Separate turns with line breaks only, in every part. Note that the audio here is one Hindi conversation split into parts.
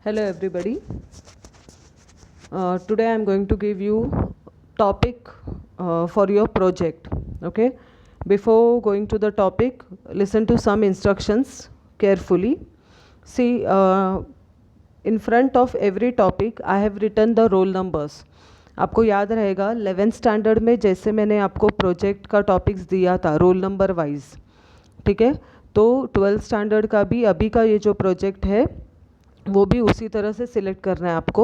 Hello everybody. Today I am going to give you topic for your project. Okay. Before going to the topic, listen to some instructions carefully. See, in front of every topic I have written the roll numbers. आपको याद रहेगा 11th स्टैंडर्ड में जैसे मैंने आपको प्रोजेक्ट का टॉपिक्स दिया था रोल नंबर वाइज, ठीक है, तो 12th स्टैंडर्ड का भी अभी का ये जो प्रोजेक्ट है वो भी उसी तरह से सिलेक्ट करना है आपको।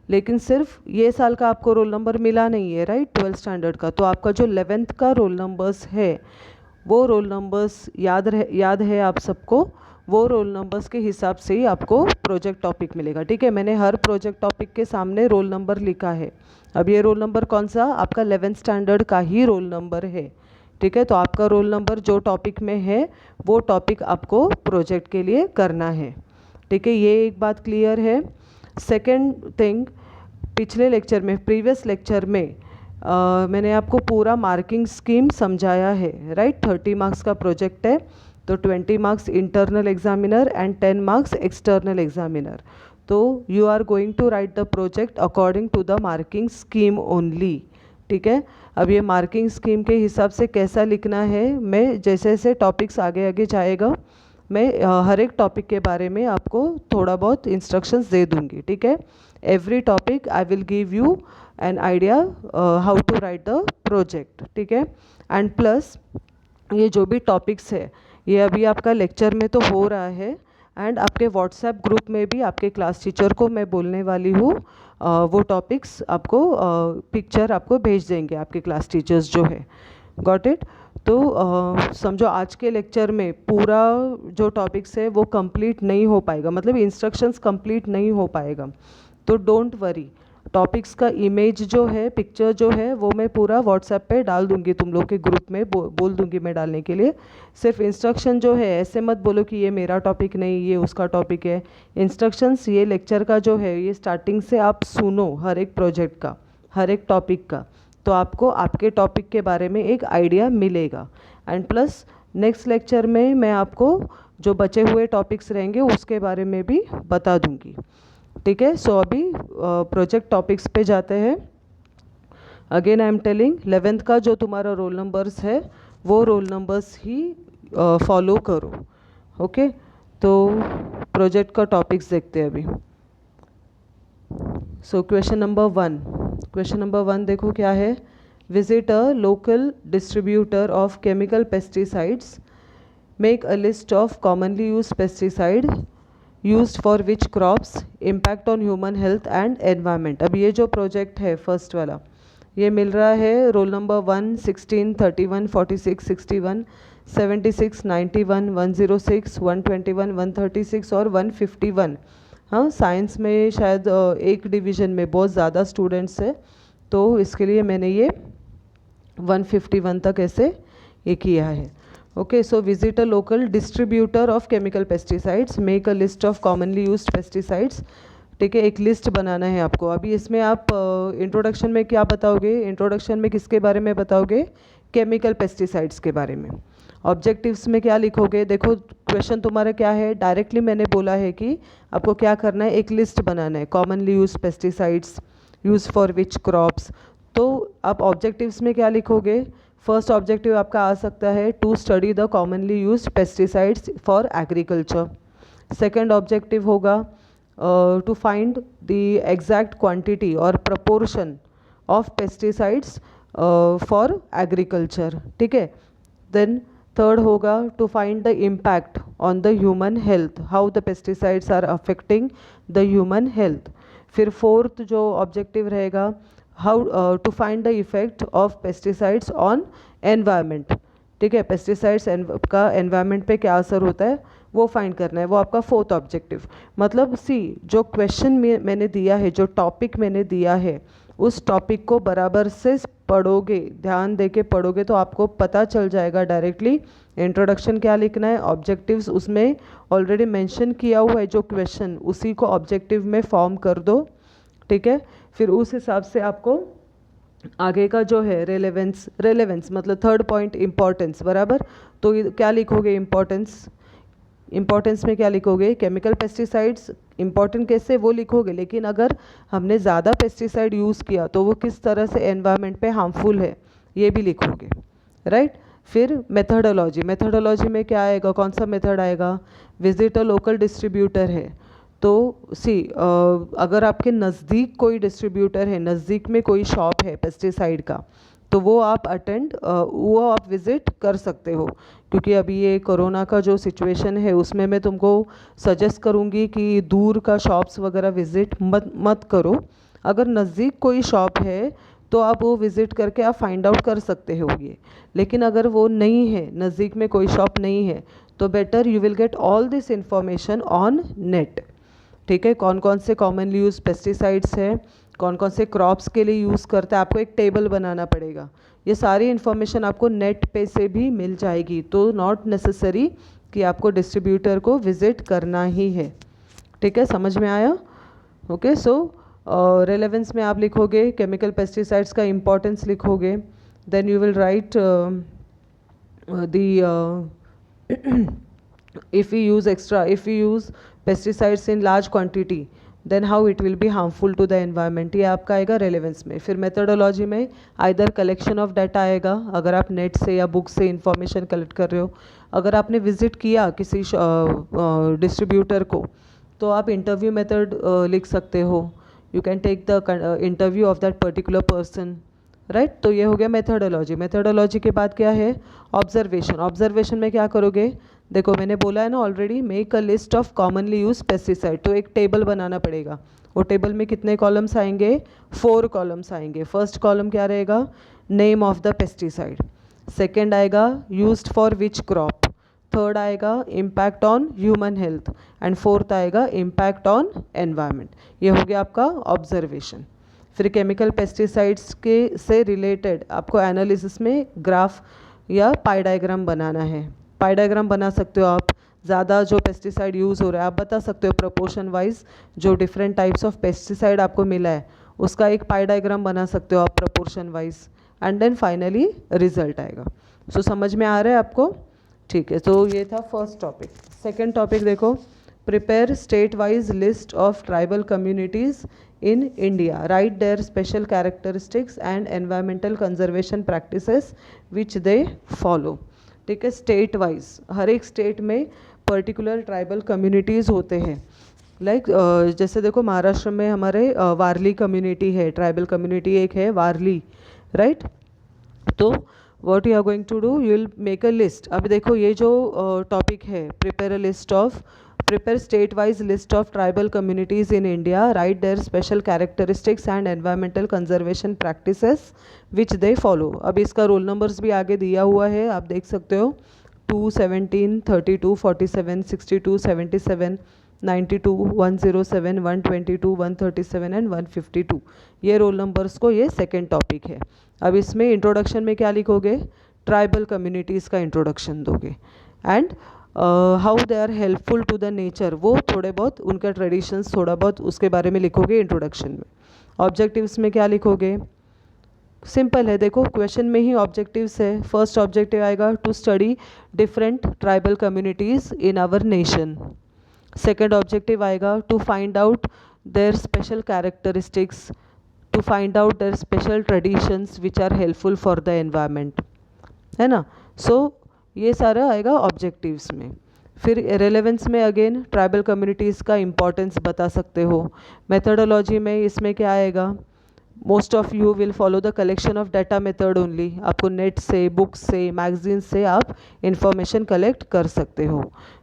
लेकिन सिर्फ ये साल का आपको रोल नंबर मिला नहीं है, राइट, 12th स्टैंडर्ड का, तो आपका जो 11th का रोल नंबर्स है वो रोल नंबर्स याद है आप सबको, वो रोल नंबर्स के हिसाब से ही आपको प्रोजेक्ट टॉपिक मिलेगा। ठीक है, मैंने हर प्रोजेक्ट टॉपिक के सामने रोल नंबर लिखा है। अब ये रोल नंबर कौन सा, आपका 11th स्टैंडर्ड का ही रोल नंबर है। ठीक है, तो आपका रोल नंबर जो टॉपिक में है वो टॉपिक आपको प्रोजेक्ट के लिए करना है। ठीक है, ये एक बात क्लियर है। सेकेंड थिंग, पिछले लेक्चर में, प्रीवियस लेक्चर में मैंने आपको पूरा मार्किंग स्कीम समझाया है, राइट। 30 मार्क्स का प्रोजेक्ट है, तो 20 marks internal examiner and 10 marks external examiner. तो you are going to write the project according to the marking scheme only. ठीक है, अब ये मार्किंग स्कीम के हिसाब से कैसा लिखना है, मैं जैसे जैसे टॉपिक्स आगे आगे जाएगा मैं हर एक टॉपिक के बारे में आपको थोड़ा बहुत इंस्ट्रक्शंस दे दूंगी। ठीक है, every topic I will give you an idea how to write the project. ठीक है, एंड प्लस ये जो भी टॉपिक्स है ये अभी आपका लेक्चर में तो हो रहा है, एंड आपके व्हाट्सएप ग्रुप में भी आपके क्लास टीचर को मैं बोलने वाली हूँ वो टॉपिक्स आपको पिक्चर आपको भेज देंगे आपके क्लास टीचर्स जो है। Got it. तो समझो आज के लेक्चर में पूरा जो टॉपिक्स है वो कंप्लीट नहीं हो पाएगा, मतलब इंस्ट्रक्शंस कंप्लीट नहीं हो पाएगा, तो डोंट वरी। टॉपिक्स का इमेज जो है, पिक्चर जो है, वो मैं पूरा व्हाट्सएप पे डाल दूंगी, तुम लोग के ग्रुप में बोल दूंगी मैं डालने के लिए। सिर्फ इंस्ट्रक्शन जो है, ऐसे मत बोलो कि ये मेरा टॉपिक नहीं ये उसका टॉपिक है। इंस्ट्रक्शंस ये लेक्चर का जो है ये स्टार्टिंग से आप सुनो, हर एक प्रोजेक्ट का, हर एक टॉपिक का, तो आपको आपके टॉपिक के बारे में एक आइडिया मिलेगा। एंड प्लस नेक्स्ट लेक्चर में मैं आपको जो बचे हुए टॉपिक्स रहेंगे उसके बारे में भी बता दूंगी। ठीक है, सो अभी प्रोजेक्ट टॉपिक्स पे जाते हैं। Again I am telling, 11th का जो तुम्हारा रोल नंबर्स है वो रोल नंबर्स ही फॉलो करो। ओके, तो प्रोजेक्ट का टॉपिक्स देखते हैं अभी। सो क्वेश्चन नंबर 1 देखो क्या है। Visit a local distributor of chemical pesticides, make a list of commonly used pesticide used for which crops, impact on human health and environment. अब ये जो प्रोजेक्ट है फर्स्ट वाला ये मिल रहा है रोल नंबर 1, 16, 31, 46, 61, 76, 91, 106, 121, 136 और 151। हाँ, साइंस में शायद एक डिवीज़न में बहुत ज़्यादा स्टूडेंट्स है, तो इसके लिए मैंने ये 151 तक ऐसे ये किया है। Okay, so visit a local distributor of chemical pesticides, make a list of commonly used pesticides. ठीक है, एक लिस्ट बनाना है आपको। अभी इसमें आप इंट्रोडक्शन में क्या बताओगे, इंट्रोडक्शन में किसके बारे में बताओगे, केमिकल पेस्टिसाइड्स के बारे में। ऑब्जेक्टिव्स में क्या लिखोगे, देखो क्वेश्चन तुम्हारा क्या है, डायरेक्टली मैंने बोला है कि आपको क्या करना है, एक लिस्ट बनाना है, commonly use pesticides use for which crops. तो आप ऑब्जेक्टिव्स में क्या लिखोगे, फर्स्ट ऑब्जेक्टिव आपका आ सकता है to study the commonly use pesticides for agriculture. Second objective होगा to find the exact quantity और proportion of pesticides for agriculture. ठीक है, देन थर्ड होगा to find the impact on the human health, how the pesticides are affecting the human health. फिर फोर्थ जो ऑब्जेक्टिव रहेगा, how to find the effect of pesticides on environment. ठीक है, पेस्टिसाइड्स का एनवायरनमेंट पे क्या असर होता है वो फाइंड करना है, वो आपका फोर्थ ऑब्जेक्टिव। मतलब सी, जो क्वेश्चन मैंने दिया है, जो टॉपिक मैंने दिया है, उस टॉपिक को बराबर से पढ़ोगे, ध्यान दे के पढ़ोगे तो आपको पता चल जाएगा डायरेक्टली इंट्रोडक्शन क्या लिखना है। ऑब्जेक्टिव्स उसमें ऑलरेडी मेंशन किया हुआ है जो क्वेश्चन, उसी को ऑब्जेक्टिव में फॉर्म कर दो। ठीक है, फिर उस हिसाब से आपको आगे का जो है रेलेवेंस मतलब थर्ड पॉइंट इम्पॉर्टेंस, बराबर। तो क्या लिखोगे, इम्पॉर्टेंस में क्या लिखोगे, केमिकल पेस्टिसाइड्स इम्पॉर्टेंट कैसे वो लिखोगे, लेकिन अगर हमने ज़्यादा पेस्टिसाइड यूज़ किया तो वो किस तरह से एनवायरनमेंट पे हार्मफुल है ये भी लिखोगे, राइट। फिर मेथडोलॉजी में क्या आएगा, कौन सा मेथड आएगा, विजिट अ लोकल डिस्ट्रीब्यूटर है तो अगर आपके नज़दीक कोई डिस्ट्रीब्यूटर है, नज़दीक में कोई शॉप है पेस्टिसाइड का, तो वो आप वो आप विज़िट कर सकते हो। क्योंकि अभी ये कोरोना का जो सिचुएशन है उसमें मैं तुमको सजेस्ट करूँगी कि दूर का शॉप्स वगैरह विज़िट मत करो। अगर नज़दीक कोई शॉप है तो आप वो विज़िट करके आप फाइंड आउट कर सकते हो ये। लेकिन अगर वो नहीं है, नज़दीक में कोई शॉप नहीं है, तो better you will get all this information on net. ठीक है, कौन कौन से कॉमनली यूज पेस्टिसाइड्स हैं, कौन कौन से क्रॉप्स के लिए यूज़ करते हैं, आपको एक टेबल बनाना पड़ेगा। ये सारी इन्फॉर्मेशन आपको नेट पे से भी मिल जाएगी, तो नॉट नेसेसरी कि आपको डिस्ट्रीब्यूटर को विज़िट करना ही है। ठीक है, समझ में आया? ओके, सो रेलेवेंस में आप लिखोगे केमिकल पेस्टिसाइड्स का इम्पोर्टेंस लिखोगे, then you will write if we use pesticides in large quantity then how it will be harmful to the environment, ये आपका आएगा रेलेवेंस में। फिर मेथडोलॉजी में आइदर कलेक्शन ऑफ डाटा आएगा, अगर आप नेट से या बुक से इंफॉर्मेशन कलेक्ट कर रहे हो। अगर आपने विजिट किया किसी डिस्ट्रीब्यूटर को तो आप इंटरव्यू मेथड लिख सकते हो, you can take the interview of that particular person, right. तो ये हो गया मेथडोलॉजी के बाद क्या है, ऑब्जर्वेशन में क्या करोगे, देखो मैंने बोला है ना already, make a list of commonly use pesticide, तो एक टेबल बनाना पड़ेगा। वो टेबल में कितने कॉलम्स आएंगे, 4 कॉलम्स आएंगे। फर्स्ट कॉलम क्या रहेगा, name of the pesticide, second आएगा used for which crop, third आएगा impact on human health, and fourth आएगा इम्पैक्ट ऑन एनवायरनमेंट। ये हो गया आपका ऑब्जर्वेशन। फिर केमिकल पेस्टिसाइड्स के से रिलेटेड आपको एनालिसिस में ग्राफ या पाई डायग्राम बनाना है। पाई डायग्राम बना सकते हो आप, ज़्यादा जो पेस्टिसाइड यूज़ हो रहा है आप बता सकते हो प्रोपोर्शन वाइज, जो डिफरेंट टाइप्स ऑफ पेस्टिसाइड आपको मिला है उसका एक पाई डायग्राम बना सकते हो आप proportion wise, and then finally result आएगा। सो समझ में आ रहा है आपको? ठीक है, तो ये था फर्स्ट टॉपिक। सेकेंड टॉपिक देखो, prepare state wise list of tribal communities in India, write their special characteristics and environmental conservation practices which they follow। ठीक है, स्टेट वाइज हर एक स्टेट में पर्टिकुलर ट्राइबल कम्युनिटीज़ होते हैं। लाइक जैसे देखो महाराष्ट्र में हमारे वारली कम्युनिटी है, ट्राइबल कम्युनिटी एक है वारली, राइट। तो what you are going to do, you will make a list. अब देखो ये जो टॉपिक है, prepare state-wise list of tribal communities in India, write their special characteristics and environmental conservation practices which they follow। अब इसका रोल नंबर्स भी आगे दिया हुआ है, आप देख सकते हो 2, 17, 32, 47, 62, 77, 92, 107, 122, 137 एंड 152। ये रोल नंबर्स को ये सेकेंड टॉपिक है। अब इसमें इंट्रोडक्शन में क्या लिखोगे, ट्राइबल कम्युनिटीज़ का इंट्रोडक्शन दोगे, and how they are helpful to the nature, वो थोड़े बहुत उनका ट्रेडिशंस थोड़ा बहुत उसके बारे में लिखोगे इंट्रोडक्शन में। ऑब्जेक्टिव्स में क्या लिखोगे, सिंपल है, देखो क्वेश्चन में ही ऑब्जेक्टिव्स है। फर्स्ट ऑब्जेक्टिव आएगा to study different tribal communities in our nation. Second objective आएगा to find out their special characteristics, to find out their special traditions which are helpful for the environment, है ना। सो ये सारा आएगा ऑब्जेक्टिव्स में। फिर रेलेवेंस में अगेन ट्राइबल कम्युनिटीज़ का इम्पोर्टेंस बता सकते हो। मेथडोलॉजी में इसमें क्या आएगा, most of you will follow the collection of data method only, आपको नेट से, बुक्स से, मैगजीन से आप इंफॉर्मेशन कलेक्ट कर सकते हो,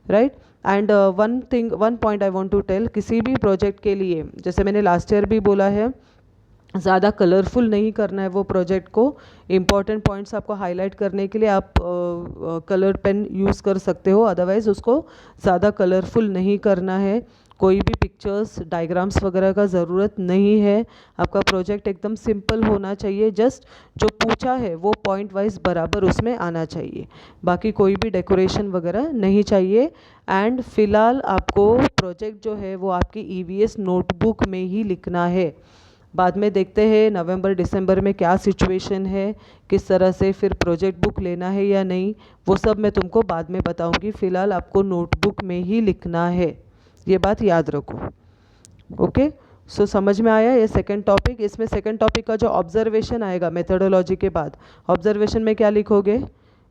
right. And one point I want to tell, किसी भी प्रोजेक्ट के लिए जैसे मैंने लास्ट ईयर भी बोला है, ज़्यादा कलरफुल नहीं करना है वो प्रोजेक्ट को। इम्पॉर्टेंट पॉइंट्स आपको हाईलाइट करने के लिए आप कलर पेन यूज़ कर सकते हो, अदरवाइज़ उसको ज़्यादा कलरफुल नहीं करना है। कोई भी पिक्चर्स, डायग्राम्स वगैरह का ज़रूरत नहीं है। आपका प्रोजेक्ट एकदम सिंपल होना चाहिए, जस्ट जो पूछा है वो पॉइंट वाइज बराबर उसमें आना चाहिए, बाकी कोई भी डेकोरेशन वगैरह नहीं चाहिए। एंड फिलहाल आपको प्रोजेक्ट जो है वो आपकी EVS नोटबुक में ही लिखना है। बाद में देखते हैं नवंबर दिसंबर में क्या सिचुएशन है, किस तरह से फिर प्रोजेक्ट बुक लेना है या नहीं, वो सब मैं तुमको बाद में बताऊंगी। फ़िलहाल आपको नोटबुक में ही लिखना है, ये बात याद रखो। ओके, सो समझ में आया ये सेकंड टॉपिक। इसमें सेकंड टॉपिक का जो ऑब्जर्वेशन आएगा मेथोडोलॉजी के बाद, ऑब्जर्वेशन में क्या लिखोगे?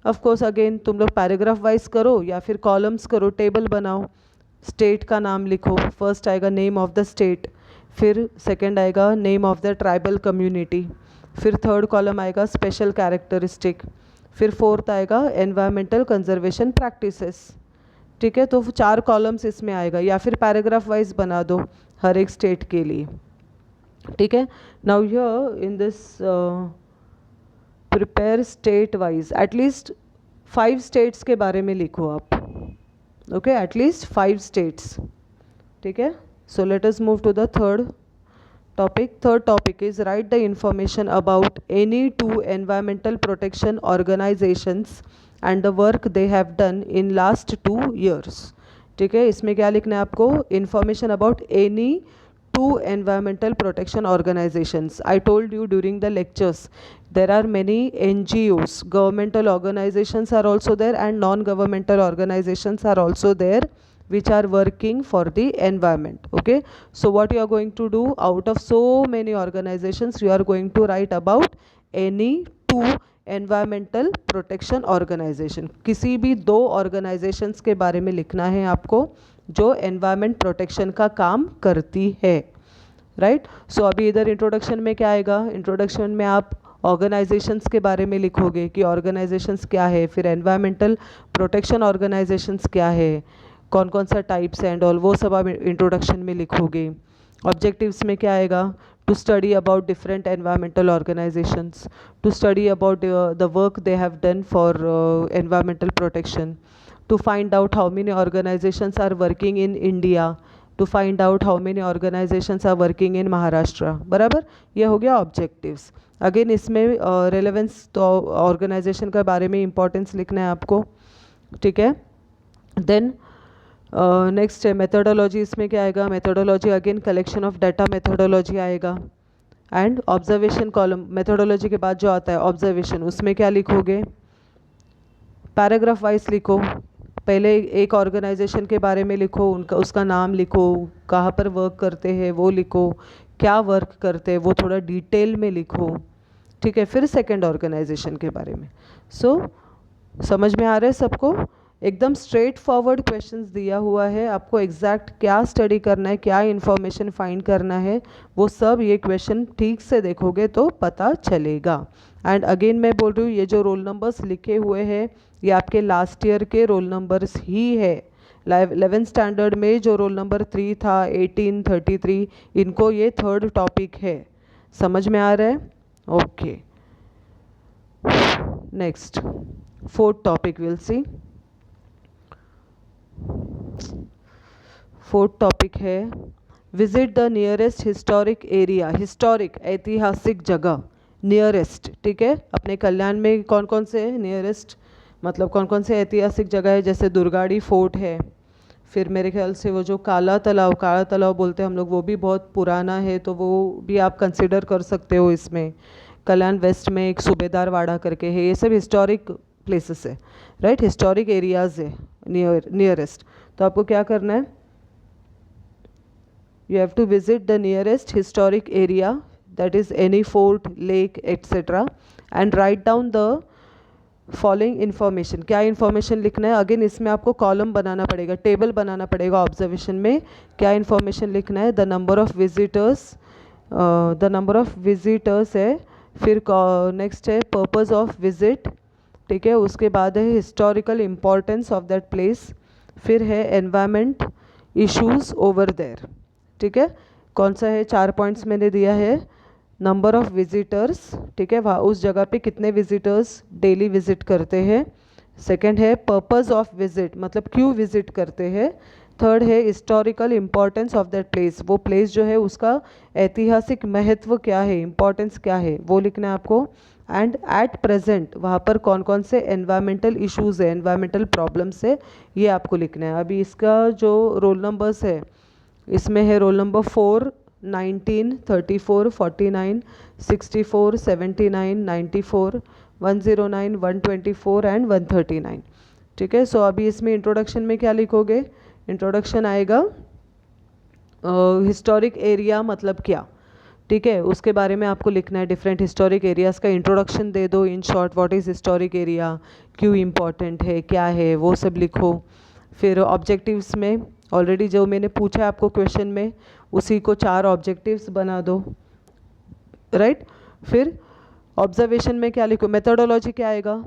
ऑफ कोर्स अगेन तुम लोग पैराग्राफ वाइज करो या फिर कॉलम्स करो, टेबल बनाओ। स्टेट का नाम लिखो, फर्स्ट आएगा नेम ऑफ द स्टेट, फिर सेकंड आएगा name of the tribal community, फिर थर्ड कॉलम आएगा स्पेशल कैरेक्टरिस्टिक, फिर फोर्थ आएगा एनवायरमेंटल कंजर्वेशन प्रैक्टिसेस। ठीक है, तो 4 कॉलम्स इसमें आएगा, या फिर पैराग्राफ वाइज बना दो हर एक स्टेट के लिए। ठीक है, now here in this prepare state wise at least 5 states के बारे में लिखो आप। Okay, at least 5 states. ठीक है, so let us move to the third topic. Third topic is write the information about any 2 environmental protection organizations and the work they have done in last 2 years. ठीक है, इसमें क्या लिखना है आपको? Information about any 2 environmental protection organizations. I told you during the lectures there are many NGOs, governmental organizations are also there and non-governmental organizations are also there which are working for the environment. Okay, so what you are going to do, out of so many organizations you are going to write about any 2 environmental protection organization. किसी भी 2 organizations के बारे में लिखना है आपको जो environment protection का काम करती है, राइट? सो अभी इधर इंट्रोडक्शन में क्या आएगा? इंट्रोडक्शन में आप ऑर्गेनाइजेशंस के बारे में लिखोगे कि ऑर्गेनाइजेशंस क्या है, फिर एनवायरमेंटल प्रोटेक्शन ऑर्गेनाइजेशंस क्या है, कौन कौन सा टाइप्स एंड ऑल, वो सब आप इंट्रोडक्शन में लिखोगे। ऑब्जेक्टिव्स में क्या आएगा? To study about different environmental organisations, to study about the work they have done for environmental protection, to find out how many organisations are working in India, to find out how many organisations are working in Maharashtra. बराबर, ये हो गया ऑब्जेक्टिव्स। अगेन इसमें रेलेवेंस तो ऑर्गेनाइजेशन के बारे में इंपॉर्टेंस लिखना है आपको। ठीक है, देन नेक्स्ट है मेथोडोलॉजी। इसमें क्या आएगा? Methodology again collection of data methodology आएगा। एंड ऑब्जर्वेशन कॉलम, मेथोडोलॉजी के बाद जो आता है ऑब्जर्वेशन, उसमें क्या लिखोगे? पैराग्राफ वाइज लिखो। पहले एक ऑर्गेनाइजेशन के बारे में लिखो, उनका उसका नाम लिखो, कहाँ पर वर्क करते हैं वो लिखो, क्या वर्क करते हैं वो थोड़ा डिटेल में लिखो। ठीक है, फिर सेकंड ऑर्गेनाइजेशन के बारे में। सो समझ में आ रहा है सबको? एकदम स्ट्रेट फॉरवर्ड क्वेश्चंस दिया हुआ है आपको, एग्जैक्ट क्या स्टडी करना है, क्या इन्फॉर्मेशन फाइंड करना है, वो सब ये क्वेश्चन ठीक से देखोगे तो पता चलेगा। एंड अगेन मैं बोल रही हूँ, ये जो रोल नंबर्स लिखे हुए हैं ये आपके लास्ट ईयर के रोल नंबर्स ही है। 11th स्टैंडर्ड में जो रोल नंबर 3 था 1833, इनको ये थर्ड टॉपिक है। समझ में आ रहा है? Okay, next fourth topic will see. Fourth topic है visit the nearest historic area. Historic ऐतिहासिक जगह, नियरेस्ट। ठीक है, अपने कल्याण में कौन कौन से नियरेस्ट मतलब कौन कौन से ऐतिहासिक जगह है? जैसे दुर्गाड़ी फोर्ट है, फिर मेरे ख्याल से वो जो काला तालाब बोलते हैं हम लोग, वो भी बहुत पुराना है, तो वो भी आप कंसिडर कर सकते हो इसमें। कल्याण वेस्ट में एक सूबेदार वाड़ा करके है, ये सब हिस्टोरिक प्लेसेस है, राइट? हिस्टोरिक एरियाज है नियरेस्ट। तो आपको क्या करना है? You have to visit the nearest historic area, that is any fort, lake etcetera, and write down the following information. क्या इन्फॉर्मेशन लिखना है? अगेन इसमें आपको कॉलम बनाना पड़ेगा, टेबल बनाना पड़ेगा। ऑब्जर्वेशन में क्या इन्फॉर्मेशन लिखना है? द नंबर ऑफ विजिटर्स है, फिर नेक्स्ट है पर्पस ऑफ विजिट। ठीक है, उसके बाद है historical importance of that place, फिर है एनवायरमेंट इश्यूज ओवर देयर। ठीक है, कौन सा है? 4 पॉइंट्स मैंने दिया है। नंबर ऑफ विजिटर्स, ठीक है, वहाँ उस जगह पे कितने विजिटर्स डेली विजिट करते हैं। सेकंड है पर्पस ऑफ विजिट, मतलब क्यों विजिट करते हैं। थर्ड है historical importance of that place, वो प्लेस जो है उसका ऐतिहासिक महत्व क्या है, इम्पॉर्टेंस क्या है, वो लिखना है आपको। एंड एट प्रेजेंट वहाँ पर कौन कौन से एनवायरमेंटल इश्यूज़ है, एनवायरमेंटल प्रॉब्लम्स है, ये आपको लिखना है। अभी इसका जो रोल नंबर्स है, इसमें है रोल नंबर 4, 19, 34, 49, 64, 79, 94, 109, 124 एंड 139। ठीक है, सो अभी इसमें इंट्रोडक्शन में क्या लिखोगे? इंट्रोडक्शन आएगा हिस्टोरिक एरिया मतलब क्या, ठीक है, उसके बारे में आपको लिखना है। डिफरेंट हिस्टोरिक एरियाज़ का इंट्रोडक्शन दे दो in short, what is historic area, क्यों इम्पॉर्टेंट है, क्या है, वो सब लिखो। फिर ऑब्जेक्टिव्स में ऑलरेडी जो मैंने पूछा है आपको क्वेश्चन में, उसी को 4 ऑब्जेक्टिव्स बना दो, राइट। फिर ऑब्जर्वेशन में क्या लिखो, मेथोडोलॉजी क्या आएगा।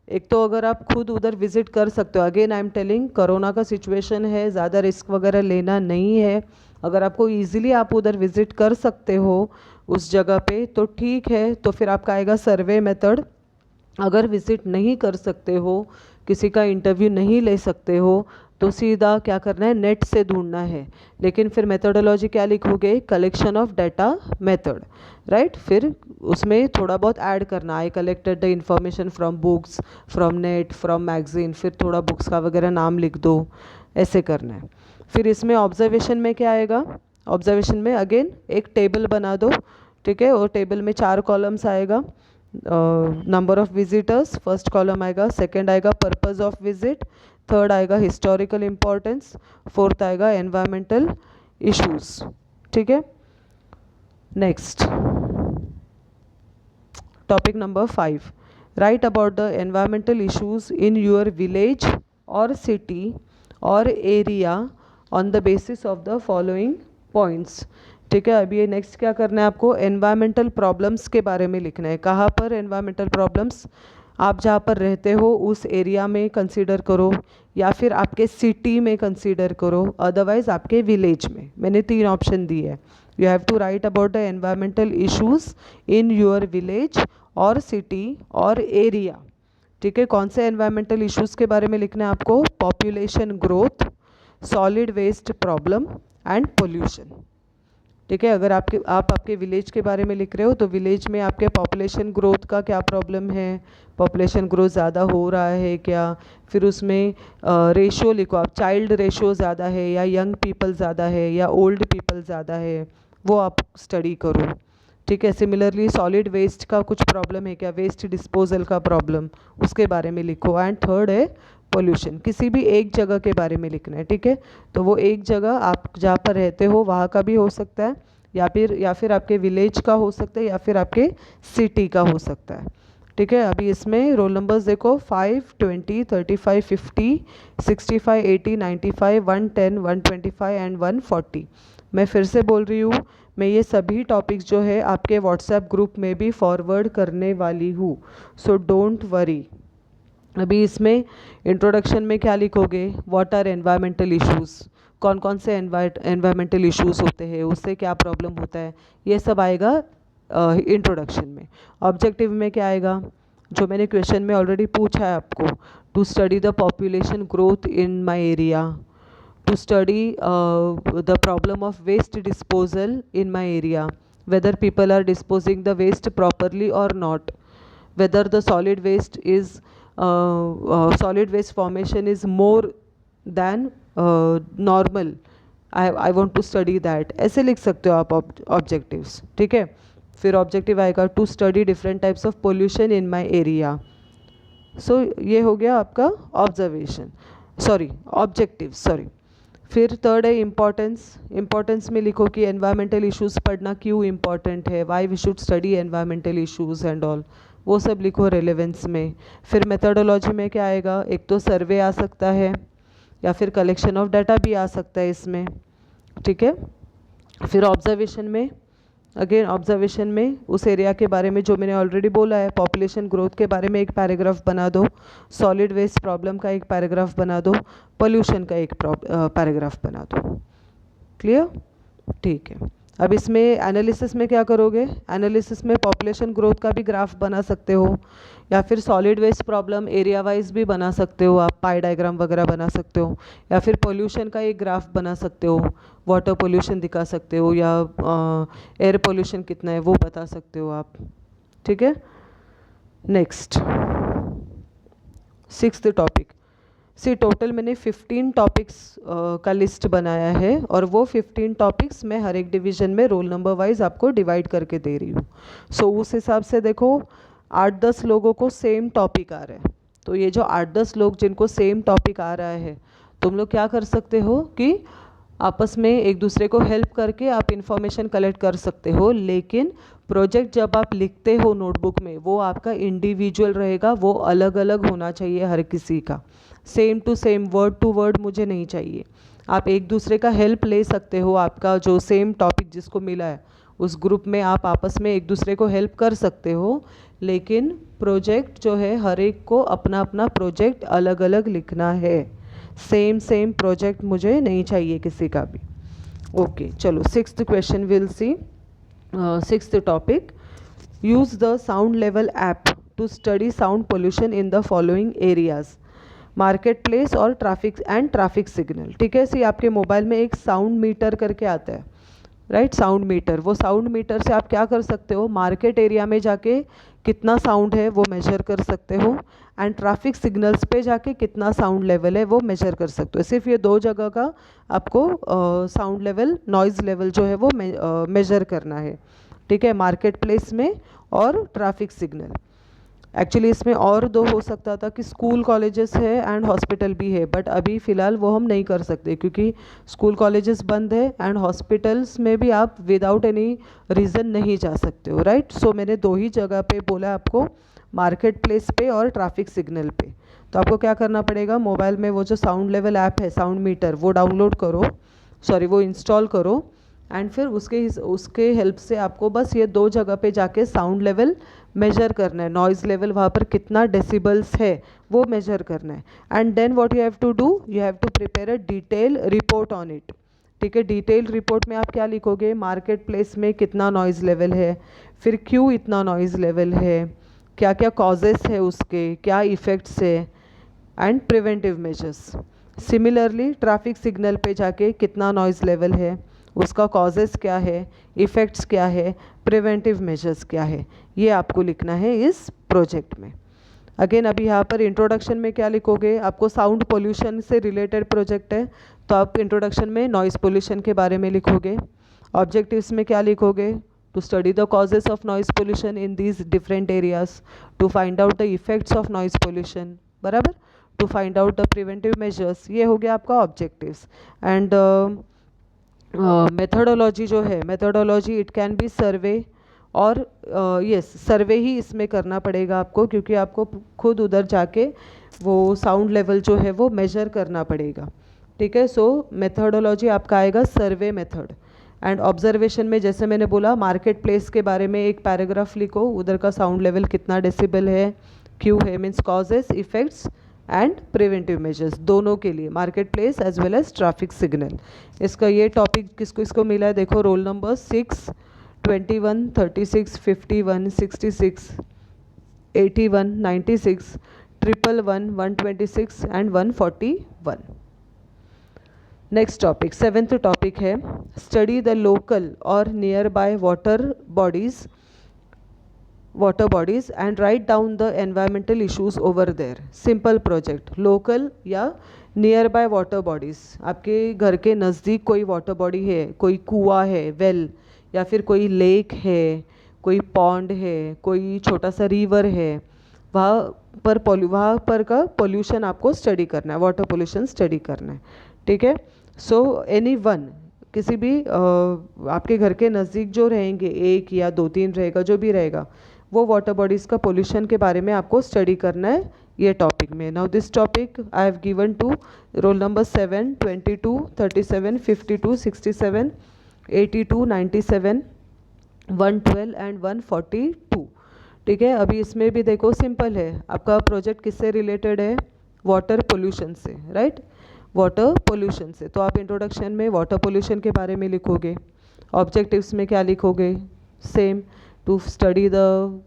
एक तो अगर आप खुद उधर विजिट कर सकते हो, again I am telling corona का सिचुएशन है, ज़्यादा रिस्क वगैरह लेना नहीं है। अगर आपको ईजिली आप उधर विजिट कर सकते हो उस जगह पे तो ठीक है, तो फिर आपका आएगा सर्वे मेथड। अगर विजिट नहीं कर सकते हो, किसी का इंटरव्यू नहीं ले सकते हो, तो सीधा क्या करना है, नेट से ढूंढना है। लेकिन फिर मेथोडोलॉजी क्या लिखोगे, collection of data method, right. फिर उसमें थोड़ा बहुत ऐड करना, I collected the information from books, from net, from magazine, फिर थोड़ा बुक्स का वगैरह नाम लिख दो, ऐसे करना है। फिर इसमें ऑब्जर्वेशन में क्या आएगा, ऑब्जर्वेशन में अगेन एक टेबल बना दो, ठीक है, और टेबल में 4 कॉलम्स आएगा। Number of visitors first column आएगा, सेकंड आएगा पर्पस ऑफ विजिट, थर्ड आएगा हिस्टोरिकल इम्पोर्टेंस, फोर्थ आएगा एनवायरमेंटल इश्यूज, ठीक है। Next topic number 5, right about the environmental issues in your village और सिटी और area on the basis of the following points, ठीक है। अभी ये नेक्स्ट क्या करना है आपको, एनवायरमेंटल प्रॉब्लम्स के बारे में लिखना है। कहाँ पर एनवायरमेंटल प्रॉब्लम्स, आप जहाँ पर रहते हो उस एरिया में कंसीडर करो, या फिर आपके सिटी में कंसीडर करो, अदरवाइज आपके विलेज में। मैंने 3 ऑप्शन दिए है। You have to write about the environmental issues in your village और सिटी और एरिया, ठीक है। कौन से एनवायरमेंटल इश्यूज़ के बारे में लिखना है आपको, population growth, solid waste problem and pollution, ठीक है। अगर आपके विलेज के बारे में लिख रहे हो तो विलेज में आपके पॉपुलेशन ग्रोथ का क्या प्रॉब्लम है, पॉपुलेशन ग्रोथ ज़्यादा हो रहा है क्या, फिर उसमें रेशो लिखो आप, चाइल्ड रेशो ज़्यादा है या यंग पीपल ज़्यादा है या ओल्ड पीपल ज़्यादा है, वो आप स्टडी करो, ठीक है। सिमिलरली सॉलिड वेस्ट का कुछ प्रॉब्लम है क्या, वेस्ट डिस्पोजल का प्रॉब्लम, उसके बारे में लिखो। एंड थर्ड है पोल्यूशन, किसी भी एक जगह के बारे में लिखना है, ठीक है। तो वो एक जगह आप जहाँ पर रहते हो वहाँ का भी हो सकता है, या फिर आपके विलेज का हो सकता है, या फिर आपके सिटी का हो सकता है, ठीक है। अभी इसमें रोल नंबर्स देखो, 5, 20, 35, 50, 65, 80, 95, 110, 125 एंड 140। मैं फिर से बोल रही हूँ, मैं ये सभी टॉपिक्स जो है आपके व्हाट्सएप ग्रुप में भी फॉरवर्ड करने वाली हूँ, सो डोंट वरी। अभी इसमें इंट्रोडक्शन में क्या लिखोगे, व्हाट आर एनवायरमेंटल इश्यूज़, कौन कौन से एनवायरमेंटल इश्यूज़ होते हैं, उससे क्या प्रॉब्लम होता है, ये सब आएगा इंट्रोडक्शन में। ऑब्जेक्टिव में क्या आएगा, जो मैंने क्वेश्चन में ऑलरेडी पूछा है आपको, to study the population growth in my area, to study the problem of waste disposal in my area, whether people are disposing the waste properly or not, whether the solid waste formation is more than normal, I want to study that, ऐसे लिख सकते हो आप ऑब्जेक्टिव्स, ठीक है। फिर ऑब्जेक्टिव आएगा to study different types of pollution in my area. So ये हो गया आपका ऑब्जेक्टिव, सॉरी। फिर थर्ड है इम्पॉर्टेंस, इम्पॉर्टेंस में लिखो कि एनवायरमेंटल इश्यूज़ पढ़ना क्यों इम्पॉर्टेंट है, why we should study environmental issues and all, वो सब लिखो रेलेवेंस में। फिर मेथोडोलॉजी में क्या आएगा, एक तो सर्वे आ सकता है या फिर कलेक्शन ऑफ डाटा भी आ सकता है इसमें, ठीक है। फिर ऑब्जर्वेशन में, अगेन ऑब्जर्वेशन में उस एरिया के बारे में जो मैंने ऑलरेडी बोला है, पॉपुलेशन ग्रोथ के बारे में एक पैराग्राफ बना दो, सॉलिड वेस्ट प्रॉब्लम का एक पैराग्राफ बना दो, पोल्यूशन का एक पैराग्राफ बना दो, क्लियर, ठीक है। अब इसमें एनालिसिस में क्या करोगे, एनालिसिस में पॉपुलेशन ग्रोथ का भी ग्राफ बना सकते हो, या फिर solid waste problem area wise भी बना सकते हो आप, पाई डायग्राम वगैरह बना सकते हो, या फिर पोल्यूशन का एक ग्राफ बना सकते हो, वाटर पोल्यूशन दिखा सकते हो, या एयर पोल्यूशन कितना है वो बता सकते हो आप, ठीक है। नेक्स्ट 6th टॉपिक, सी टोटल मैंने 15 टॉपिक्स का लिस्ट बनाया है, और वो 15 टॉपिक्स मैं हर एक डिवीज़न में रोल नंबर वाइज आपको डिवाइड करके दे रही हूँ। सो उस हिसाब से देखो 8-10 लोगों को सेम टॉपिक आ रहा है, तो ये जो 8-10 लोग जिनको सेम टॉपिक आ रहा है, तुम लोग क्या कर सकते हो कि आपस में एक दूसरे को हेल्प करके आप इन्फॉर्मेशन कलेक्ट कर सकते हो, लेकिन प्रोजेक्ट जब आप लिखते हो नोटबुक में वो आपका इंडिविजुअल रहेगा, वो अलग अलग होना चाहिए हर किसी का, same to same word to word मुझे नहीं चाहिए। आप एक दूसरे का हेल्प ले सकते हो, आपका जो सेम टॉपिक जिसको मिला है उस ग्रुप में आप आपस में एक दूसरे को हेल्प कर सकते हो, लेकिन प्रोजेक्ट जो है हर एक को अपना अपना प्रोजेक्ट अलग अलग लिखना है, सेम सेम प्रोजेक्ट मुझे नहीं चाहिए किसी का भी। ओके चलो, sixth question will see, sixth topic, use the sound level app to study sound pollution in the following areas, market place और ट्रैफिक सिग्नल। ठीक है, सी आपके मोबाइल में एक साउंड मीटर करके आता है, राइट, साउंड मीटर। वो साउंड मीटर से आप क्या कर सकते हो, मार्केट एरिया में जाके कितना साउंड है वो मेजर कर सकते हो, एंड ट्रैफिक सिग्नल्स पे जाके कितना साउंड लेवल है वो मेजर कर सकते हो। सिर्फ ये दो जगह का आपको साउंड लेवल, नॉइज़ लेवल जो है वो मेजर करना है। ठीक है, मार्केट प्लेस में और ट्रैफिक सिग्नल। एक्चुअली इसमें और दो हो सकता था कि स्कूल कॉलेजेस है एंड हॉस्पिटल भी है, बट अभी फ़िलहाल वो हम नहीं कर सकते क्योंकि स्कूल कॉलेजेस बंद है एंड हॉस्पिटल्स में भी आप विदाउट एनी रीज़न नहीं जा सकते हो, राइट। सो मैंने दो ही जगह पे बोला आपको, मार्केट प्लेस पे और ट्रैफिक सिग्नल पे। तो आपको क्या करना पड़ेगा, मोबाइल में वो जो साउंड लेवल ऐप है साउंड मीटर, वो डाउनलोड करो, सॉरी वो इंस्टॉल करो, एंड फिर उसके हेल्प से आपको बस ये दो जगह पे जाके साउंड लेवल मेजर करना है, नॉइज़ लेवल वहाँ पर कितना डेसिबल्स है वो मेजर करना है। And then what you have to do, you have to prepare a detail report on it. ठीक है, डिटेल रिपोर्ट में आप क्या लिखोगे, मार्केट प्लेस में कितना नॉइज़ लेवल है, फिर क्यों इतना नॉइज़ लेवल है, क्या क्या कॉजेस है उसके, क्या इफ़ेक्ट्स है, and preventive measures. Similarly traffic signal पे जाके कितना नॉइज़ लेवल है, उसका कॉजेस क्या है, इफ़ेक्ट्स क्या है, प्रिवेंटिव मेजर्स क्या है, ये आपको लिखना है इस प्रोजेक्ट में। अगेन अभी यहाँ पर इंट्रोडक्शन में क्या लिखोगे, आपको साउंड पोल्यूशन से रिलेटेड प्रोजेक्ट है तो आप इंट्रोडक्शन में नॉइज़ पोल्यूशन के बारे में लिखोगे। ऑब्जेक्टिव्स में क्या लिखोगे, to study the causes of noise pollution in these different areas, to find out the effects of noise pollution, बराबर, to find out the preventive measures, ये हो गया आपका ऑब्जेक्टिव्स। एंड मेथोडोलॉजी जो है, methodology it can be survey, और यस सर्वे ही इसमें करना पड़ेगा आपको क्योंकि आपको खुद उधर जाके वो साउंड लेवल जो है वो मेजर करना पड़ेगा। ठीक है, सो मेथोडोलॉजी आपका आएगा सर्वे मेथड। एंड ऑब्जर्वेशन में जैसे मैंने बोला, मार्केट प्लेस के बारे में एक पैराग्राफ लिखो, उधर का साउंड लेवल कितना डेसिबल है, क्यों है, means causes, effects and preventive measures, दोनों के लिए, market place as well as traffic signal. इसका ये टॉपिक किसको मिला है, देखो roll number 6, 21, 36, 51, 66, 81, 96, 111, 126 and 141। Next topic, seventh topic है, स्टडी द लोकल और nearby water bodies and write down the environmental issues over there. Simple project, local या नियर बाय वाटर बॉडीज़, आपके घर के नज़दीक कोई वाटर बॉडी है, कोई कुआं है, वेल, या फिर कोई लेक है, कोई पॉन्ड है, कोई छोटा सा रिवर है, वहाँ पर का पोल्यूशन आपको स्टडी करना है, वाटर पोल्यूशन स्टडी करना है। ठीक है, सो एनी वन, किसी भी आपके घर के नज़दीक जो रहेंगे, एक या दो तीन रहेगा, जो भी रहेगा, वो वाटर बॉडीज़ का पोल्यूशन के बारे में आपको स्टडी करना है ये टॉपिक में। Now this topic I have given to roll number 7, 22, 37, 52, 67, 82, 97, 112 and 142। ठीक है, अभी इसमें भी देखो सिंपल है, आपका प्रोजेक्ट किससे रिलेटेड है, वाटर पोल्यूशन से, राइट, वाटर पोल्यूशन से। तो आप इंट्रोडक्शन में वाटर पोल्यूशन के बारे में लिखोगे, ऑब्जेक्टिव्स में क्या लिखोगे, same, to study the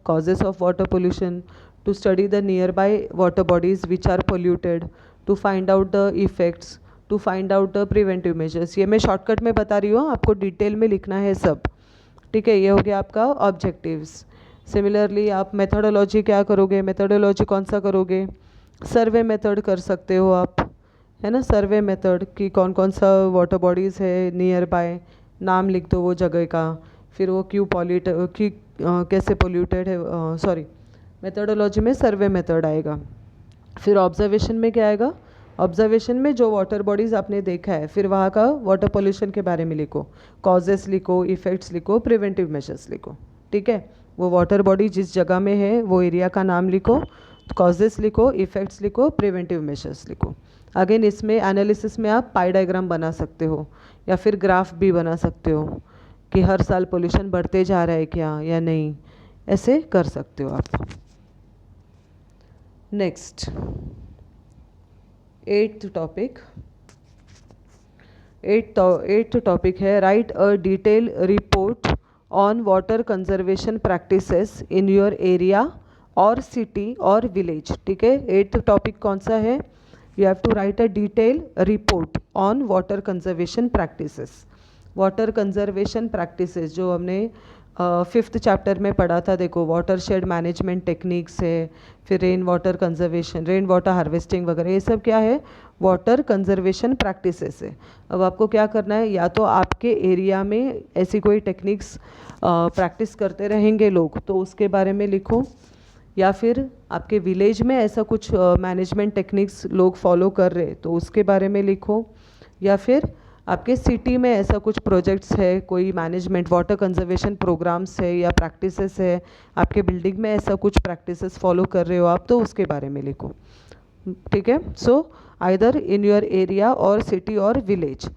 causes of water pollution, to study the nearby water bodies which are polluted, to find out the effects, to find out the preventive measures. ये मैं शॉर्टकट में बता रही हूँ, आपको डिटेल में लिखना है सब। ठीक है, ये हो गया आपका ऑब्जेक्टिव्स। सिमिलरली आप मेथोडोलॉजी क्या करोगे, मेथोडोलॉजी कौन सा करोगे, सर्वे मेथड कर सकते हो आप, है ना, सर्वे मेथड कि कौन कौन सा वाटर बॉडीज़ है नियर बाय, नाम लिख दो वो जगह का, फिर वो क्यों कैसे पोल्यूटेड है, सॉरी मेथोडोलॉजी में सर्वे मेथड आएगा। फिर ऑब्जर्वेशन में क्या आएगा, ऑब्जर्वेशन में जो वाटर बॉडीज़ आपने देखा है, फिर वहाँ का वाटर पोल्यूशन के बारे में लिखो, कॉजेस लिखो, इफ़ेक्ट्स लिखो, प्रिवेंटिव मेजर्स लिखो, ठीक है। वो वाटर बॉडी जिस जगह में है वो एरिया का नाम लिखो, कॉजेस लिखो, इफ़ेक्ट्स लिखो, प्रिवेंटिव मेजर्स लिखो। अगेन इसमें एनालिसिस में आप पाई डायग्राम बना सकते हो या फिर ग्राफ भी बना सकते हो कि हर साल पोल्यूशन बढ़ते जा रहा है क्या या नहीं, ऐसे कर सकते हो आप। नेक्स्ट 8th टॉपिक है write a detail report on water conservation practices in your area और सिटी और विलेज, ठीक है। 8th टॉपिक कौन सा है? You have to write a detail report on water conservation practices. Water conservation practices जो हमने 5th चैप्टर में पढ़ा था, देखो वाटर शेड मैनेजमेंट टेक्निक्स है, फिर rain water conservation, rain water harvesting वगैरह, ये सब क्या है? वाटर कंजर्वेशन प्रैक्टिसेस है। अब आपको क्या करना है, या तो आपके एरिया में ऐसी कोई टेक्निक्स प्रैक्टिस करते रहेंगे लोग तो उसके बारे में लिखो, या फिर आपके विलेज में ऐसा कुछ मैनेजमेंट टेक्निक्स लोग फॉलो कर रहे तो उसके बारे में लिखो, या फिर आपके सिटी में ऐसा कुछ प्रोजेक्ट्स है, कोई मैनेजमेंट वाटर कंजर्वेशन प्रोग्राम्स है या प्रैक्टिसेस है, आपके बिल्डिंग में ऐसा कुछ प्रैक्टिसेस फॉलो कर रहे हो आप तो उसके बारे में लिखो, ठीक है। So either in your area और सिटी और विलेज,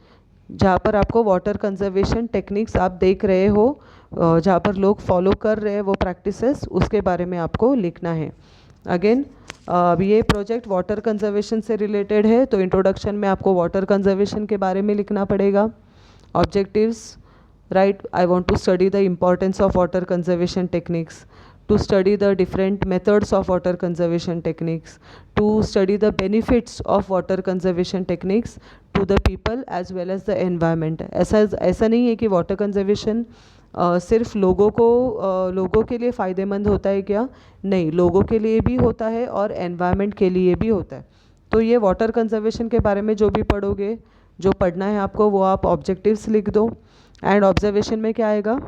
जहाँ पर आपको वाटर कंजर्वेशन टेक्निक्स आप देख रहे हो, जहाँ पर लोग फॉलो कर रहे हैं वो प्रैक्टिसेस, उसके बारे में आपको लिखना है। अगेन ये प्रोजेक्ट वाटर कंजर्वेशन से रिलेटेड है तो इंट्रोडक्शन में आपको वाटर कंजर्वेशन के बारे में लिखना पड़ेगा। Objectives, right, I want to study the importance of water conservation techniques, to study the different methods of water conservation techniques, to study the benefits of water conservation techniques to the people as well as the environment। ऐसा नहीं है कि वाटर कंजर्वेशन सिर्फ लोगों के लिए फ़ायदेमंद होता है क्या? नहीं, लोगों के लिए भी होता है और एनवायरनमेंट के लिए भी होता है। तो ये वाटर कंजर्वेशन के बारे में जो भी पढ़ोगे, जो पढ़ना है आपको, वो आप ऑब्जेक्टिव्स लिख दो। एंड ऑब्जर्वेशन में क्या आएगा?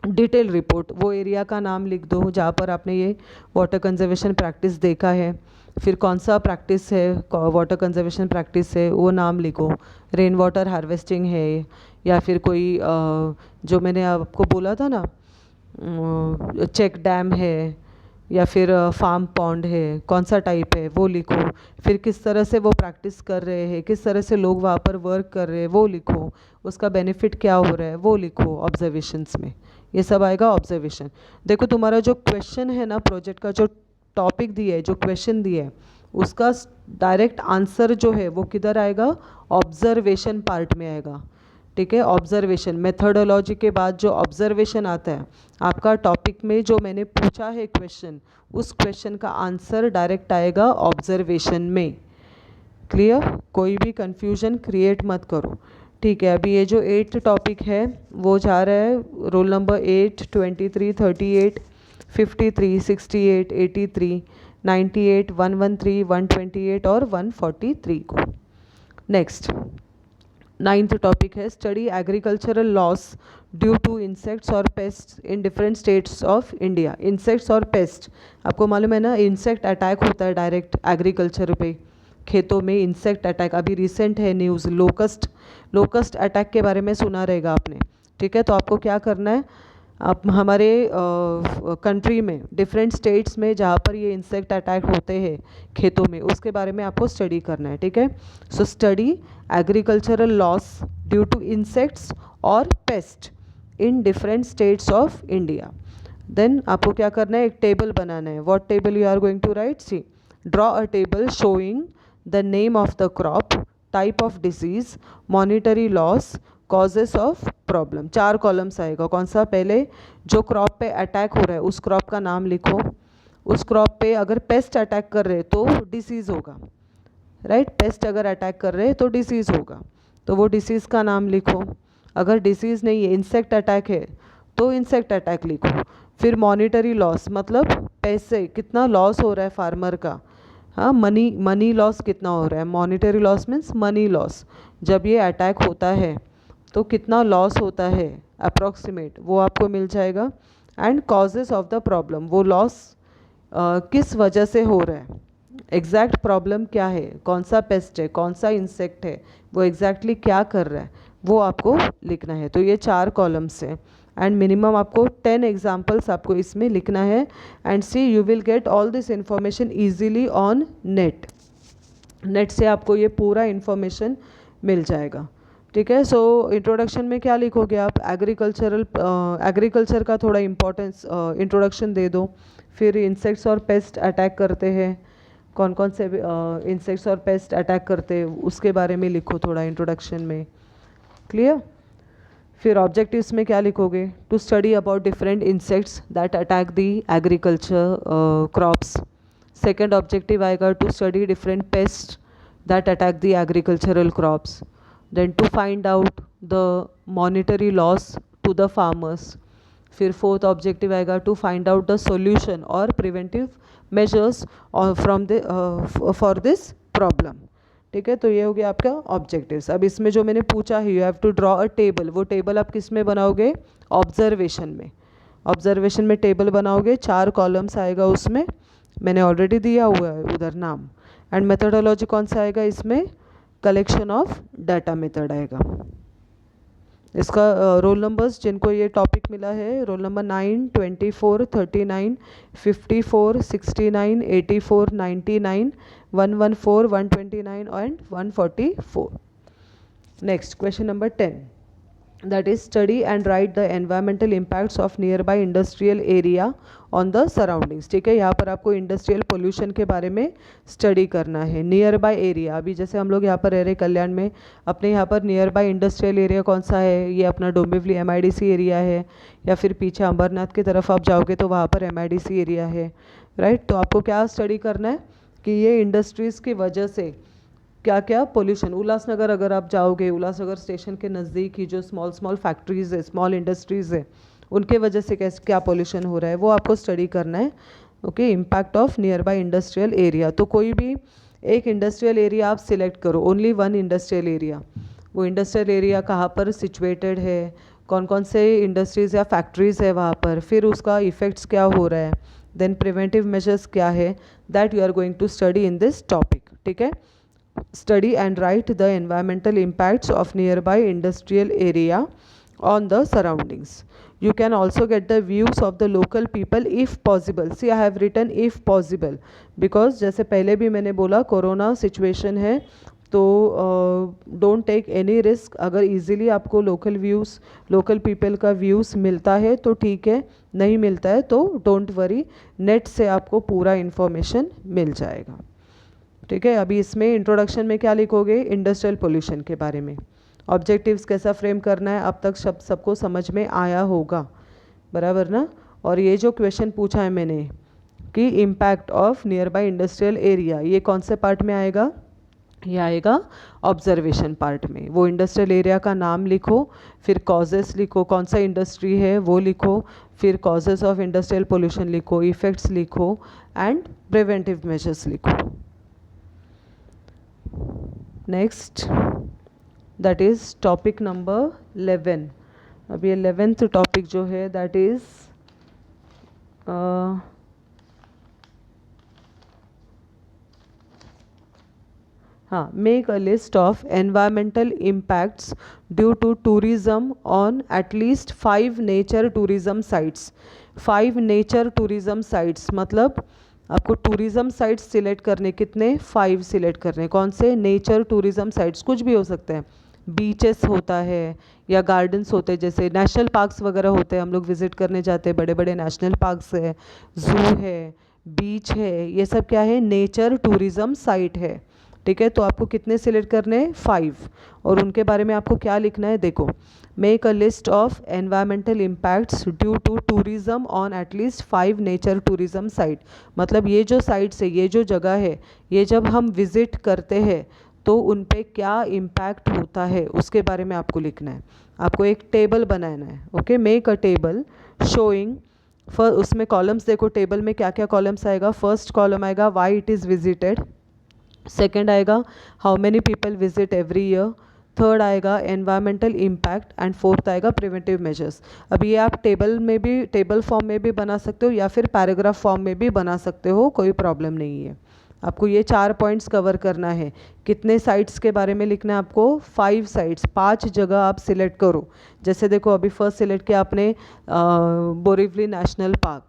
डिटेल रिपोर्ट, वो एरिया का नाम लिख दो जहाँ पर आपने ये वाटर कंजर्वेशन प्रैक्टिस देखा है, फिर कौन सा प्रैक्टिस है, वाटर कंजर्वेशन प्रैक्टिस है वो नाम लिखो, रेन वाटर हार्वेस्टिंग है या फिर कोई जो मैंने आपको बोला था ना चेक डैम है या फिर फार्म पॉन्ड है, कौन सा टाइप है वो लिखो, फिर किस तरह से वो प्रैक्टिस कर रहे हैं, किस तरह से लोग वहाँ पर वर्क कर रहे हैं वो लिखो, उसका बेनिफिट क्या हो रहा है वो लिखो ऑब्जर्वेशंस में। ये सब आएगा ऑब्जर्वेशन। देखो तुम्हारा जो क्वेश्चन है ना, प्रोजेक्ट का जो टॉपिक दिया है, जो क्वेश्चन दिया है, उसका डायरेक्ट आंसर जो है वो किधर आएगा? ऑब्जर्वेशन पार्ट में आएगा, ठीक है। ऑब्जर्वेशन मेथडोलॉजी के बाद जो ऑब्जर्वेशन आता है आपका टॉपिक में, जो मैंने पूछा है क्वेश्चन, उस क्वेश्चन का आंसर डायरेक्ट आएगा ऑब्जर्वेशन में। क्लियर? कोई भी कंफ्यूजन क्रिएट मत करो, ठीक है। अभी ये जो 8th टॉपिक है वो जा रहा है रोल नंबर 8, 23, 38, 53, 68, 83, 98, 113, 128 और 143 को। नेक्स्ट 9th टॉपिक है study agricultural loss due to insects और pest in different states of India. Insects और पेस्ट, आपको मालूम है ना, इंसेक्ट अटैक होता है डायरेक्ट एग्रीकल्चर पे, खेतों में इंसेक्ट अटैक। अभी रिसेंट है न्यूज़, लोकस्ट अटैक के बारे में सुना रहेगा आपने, ठीक है। तो आपको क्या करना है, आप हमारे कंट्री में डिफरेंट स्टेट्स में जहाँ पर ये इंसेक्ट अटैक होते हैं खेतों में, उसके बारे में आपको स्टडी करना है, ठीक है। So study agricultural loss due to insects और pest in different states of India. Then आपको क्या करना है, एक टेबल बनाना है। What table you are going to write? See, draw a table showing the name of the crop, type of disease, monetary loss, causes of problem. 4 columns आएगा। कौन सा? पहले जो क्रॉप पे अटैक हो रहा है उस क्रॉप का नाम लिखो। उस क्रॉप पे अगर पेस्ट अटैक कर रहे तो डिसीज़ होगा, राइट। पेस्ट अगर अटैक कर रहे तो डिसीज़ होगा, तो वो डिसीज़ का नाम लिखो। अगर डिसीज़ नहीं है, इंसेक्ट अटैक है तो इंसेक्ट अटैक लिखो। फिर मॉनिटरी लॉस, मतलब पैसे कितना लॉस हो रहा है फार्मर का, हाँ, मनी लॉस कितना हो रहा है। Monetary loss means money loss, जब ये अटैक होता है तो कितना लॉस होता है अप्रॉक्सीमेट, वो आपको मिल जाएगा। And causes of the problem, वो लॉस किस वजह से हो रहा है, एग्जैक्ट प्रॉब्लम क्या है, कौन सा पेस्ट है, कौन सा इंसेक्ट है, वो एग्जैक्टली क्या कर रहा है, वो आपको लिखना है। तो ये 4 कॉलम्स हैं एंड मिनिमम आपको 10 एग्जाम्पल्स आपको इसमें लिखना है। And see you will get all this information easily on net से आपको ये पूरा इन्फॉर्मेशन मिल जाएगा। ठीक है, सो इंट्रोडक्शन में क्या लिखोगे आप, एग्रीकल्चर का थोड़ा इम्पोर्टेंस इंट्रोडक्शन दे दो। फिर इंसेक्ट्स और पेस्ट अटैक करते हैं, कौन कौन से इंसेक्ट्स और पेस्ट अटैक करते हैं उसके बारे में लिखो थोड़ा इंट्रोडक्शन में। क्लियर। फिर ऑब्जेक्टिव्स में क्या लिखोगे, to study about different insects that attack the agriculture crops. Second objective आएगा to study different pest that attack the agricultural crops. Then to find out the monetary loss to the farmers. फिर फोर्थ ऑब्जेक्टिव आएगा to find out the solution और preventive measures from the for this problem. ठीक है, तो ये हो गया आपका ऑब्जेक्टिव्स। अब इसमें जो मैंने पूछा है, you have to draw a table. वो टेबल आप किस में बनाओगे, ऑब्जर्वेशन में। ऑब्जर्वेशन में टेबल बनाओगे, 4 कॉलम्स आएगा उसमें, मैंने ऑलरेडी दिया हुआ है उधर नाम। एंड मेथडोलॉजी कौन सा आएगा इसमें, कलेक्शन ऑफ डाटा मेथड आएगा। इसका रोल नंबर्स जिनको ये टॉपिक मिला है, roll number 9, 24, 39, 54, 69, 84, 99, 114, 129 and 144। Next question number 10, that is study and write the environmental impacts of nearby industrial area on the surroundings। ठीक है, यहाँ पर आपको इंडस्ट्रियल पोल्यूशन के बारे में स्टडी करना है। नियर बाय एरिया, अभी जैसे हम लोग यहाँ पर रह रहे कल्याण में, अपने यहाँ पर नियर बाय इंडस्ट्रियल एरिया कौन सा है, ये अपना डोंबिवली MIDC एरिया है, या फिर पीछे अंबरनाथ की तरफ आप जाओगे तो वहाँ पर MIDC एरिया है, राइट। तो आपको क्या स्टडी करना है कि ये इंडस्ट्रीज़ की वजह से क्या क्या पोल्यूशन, उल्लासनगर अगर आप जाओगे, उल्लासनगर स्टेशन के नज़दीक ही जो स्मॉल फैक्ट्रीज़ है, स्मॉल इंडस्ट्रीज़ है, उनके वजह से कैसे क्या पोल्यूशन हो रहा है वो आपको स्टडी करना है। Okay, impact of near by industrial area. तो कोई भी एक इंडस्ट्रियल एरिया आप सिलेक्ट करो, ओनली वन इंडस्ट्रियल एरिया। वो इंडस्ट्रियल एरिया कहाँ पर सिचुएटेड है, कौन कौन से इंडस्ट्रीज़ या फैक्ट्रीज़ है वहाँ पर, फिर उसका इफ़ेक्ट्स क्या हो रहा है, देन प्रिवेंटिव मेजर्स क्या है, that you are going to study in this topic. ठीक है, study and write the environmental impacts of nearby industrial area on the surroundings. You can also get the views of the local people if possible. See, I have written if possible because जैसे पहले भी मैंने बोला कोरोना सिचुएशन है, तो डोंट टेक एनी रिस्क। अगर इजीली आपको लोकल पीपल का व्यूज़ मिलता है तो ठीक है, नहीं मिलता है तो डोंट वरी, नेट से आपको पूरा इन्फॉर्मेशन मिल जाएगा। ठीक है, अभी इसमें इंट्रोडक्शन में क्या लिखोगे, इंडस्ट्रियल पोल्यूशन के बारे में। ऑब्जेक्टिव्स कैसा फ्रेम करना है अब तक सबको समझ में आया होगा, बराबर ना। और ये जो क्वेश्चन पूछा है मैंने कि impact of near by industrial area, ये कौन से पार्ट में आएगा, ये आएगा ऑब्जर्वेशन पार्ट में। वो इंडस्ट्रियल एरिया का नाम लिखो, फिर कॉजेस लिखो, कौन सा इंडस्ट्री है वो लिखो, फिर कॉजेस ऑफ इंडस्ट्रियल पोल्यूशन लिखो, इफेक्ट्स लिखो एंड प्रिवेंटिव मेजर्स लिखो। Next that is topic number 11। अभी 11th टॉपिक जो है दैट इज़ हाँ, make a list of environmental impacts due to tourism on at least 5 nature tourism sites. 5 nature tourism sites मतलब आपको टूरिज़्म साइट्स सिलेक्ट करने, कितने, 5 सिलेक्ट करने। कौन से, नेचर टूरिज़्म साइट्स, कुछ भी हो सकते हैं, बीचेस होता है या गार्डन्स होते हैं, जैसे नेशनल पार्क्स वगैरह होते हैं, हम लोग विज़िट करने जाते हैं, बड़े बड़े नेशनल पार्क्स है, ज़ू है, बीच है, ये सब क्या है, नेचर टूरिज़्म साइट है। ठीक है, तो आपको कितने सिलेक्ट करने हैं, 5। और उनके बारे में आपको क्या लिखना है, देखो, make a list of environmental impacts due to tourism on at least 5 nature tourism site. मतलब ये जो साइट्स है, ये जो जगह है, ये जब हम विज़िट करते हैं तो उन पे क्या इम्पैक्ट होता है उसके बारे में आपको लिखना है। आपको एक टेबल बनाना है। Okay, make a table showing उसमें कॉलम्स देखो, टेबल में क्या क्या कॉलम्स आएगा। फर्स्ट कॉलम आएगा why it is visited, second आएगा how many people visit every year, third आएगा एनवायरमेंटल इम्पैक्ट एंड फोर्थ आएगा प्रिवेंटिव मेजर्स। अब ये आप टेबल फॉर्म में भी बना सकते हो या फिर पैराग्राफ फॉर्म में भी बना सकते हो, कोई प्रॉब्लम नहीं है। आपको ये 4 पॉइंट्स कवर करना है। कितने साइट्स के बारे में लिखना है आपको? 5 साइट्स, 5 जगह आप सिलेक्ट करो। जैसे देखो अभी फर्स्ट सिलेक्ट किया आपने बोरिवली नेशनल पार्क,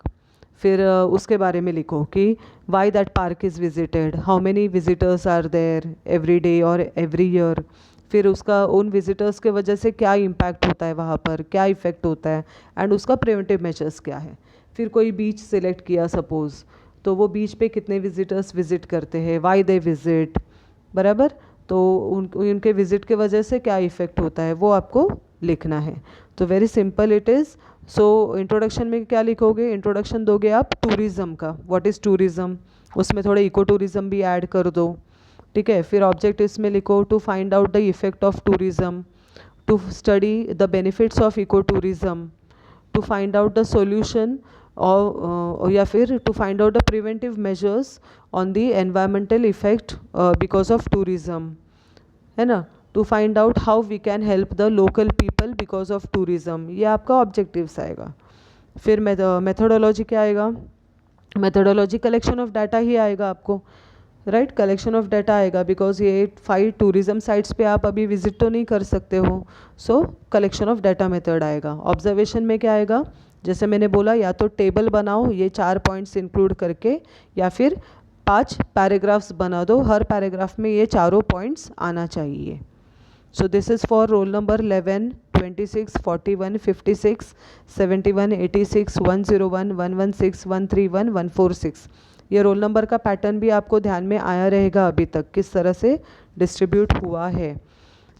फिर उसके बारे में लिखो कि why that park is visited, how many visitors are there every day और एवरी ईयर, फिर उसका उन विजिटर्स के वजह से क्या इम्पैक्ट होता है वहाँ पर, क्या इफ़ेक्ट होता है, एंड उसका प्रिवेंटिव मेजर्स क्या है। फिर कोई बीच सिलेक्ट किया सपोज़, तो वो बीच पे कितने विजिटर्स विजिट करते हैं, वाई दे विजिट, बराबर, तो उनके विजिट के वजह से क्या इफ़ेक्ट होता है वो आपको लिखना है। तो very simple it is. So introduction में क्या लिखोगे? इंट्रोडक्शन दोगे आप टूरिज़्म का, व्हाट इज़ टूरिज़्म, उसमें थोड़ा इको टूरिज़्म भी ऐड कर दो, ठीक है। फिर ऑब्जेक्टिव्स में लिखो to find out the effect of tourism, to study the benefits of eco tourism, to find out the solution, और या फिर to find out the preventive measures on the environmental effect because of tourism, है ना, to find out how we can help the local people because of tourism, ये आपका ऑब्जेक्टिव्स आएगा। फिर मेथोडोलॉजी क्या आएगा? मेथोडोलॉजी कलेक्शन ऑफ डाटा ही आएगा आपको, राइट, कलेक्शन ऑफ डाटा आएगा, बिकॉज ये 5 टूरिज़्म साइट्स पे आप अभी विजिट तो नहीं कर सकते हो, सो कलेक्शन ऑफ डाटा मेथड आएगा। ऑब्जर्वेशन में क्या आएगा? जैसे मैंने बोला, या तो टेबल बनाओ ये 4 पॉइंट्स इंक्लूड करके, या फिर 5 पैराग्राफ्स बना दो, हर पैराग्राफ में ये चारों पॉइंट्स आना चाहिए। So this is for roll number 11, 26, 41, 56, 71, 86, 101, 116, 131, 146। ये रोल नंबर का पैटर्न भी आपको ध्यान में आया रहेगा अभी तक, किस तरह से डिस्ट्रीब्यूट हुआ है।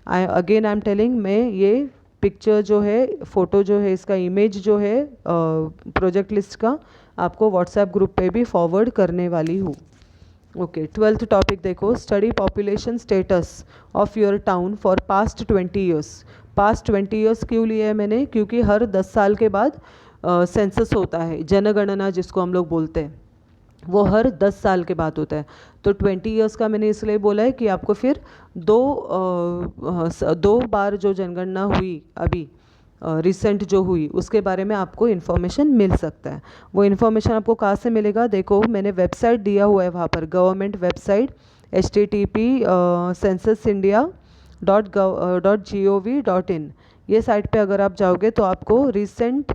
अगेन आई एम टेलिंग, मैं ये पिक्चर जो है, फ़ोटो जो है, इसका इमेज जो है प्रोजेक्ट लिस्ट का, आपको व्हाट्सएप ग्रुप पे भी फॉरवर्ड करने वाली हूँ। ओके, 12th टॉपिक देखो, study population status of your town for past 20 years. Past 20 years क्यों लिया है मैंने? क्योंकि हर 10 साल के बाद सेंसस होता है, जनगणना जिसको हम लोग बोलते हैं, वो हर 10 साल के बाद होता है। तो 20 ईयर्स का मैंने इसलिए बोला है कि आपको फिर दो बार जो जनगणना हुई अभी रिसेंट जो हुई, उसके बारे में आपको इन्फॉर्मेशन मिल सकता है। वो इन्फॉर्मेशन आपको कहाँ से मिलेगा? देखो मैंने वेबसाइट दिया हुआ है वहाँ पर, गवर्नमेंट वेबसाइट http://censusindia.gov.in। ये साइट पे अगर आप जाओगे तो आपको रिसेंट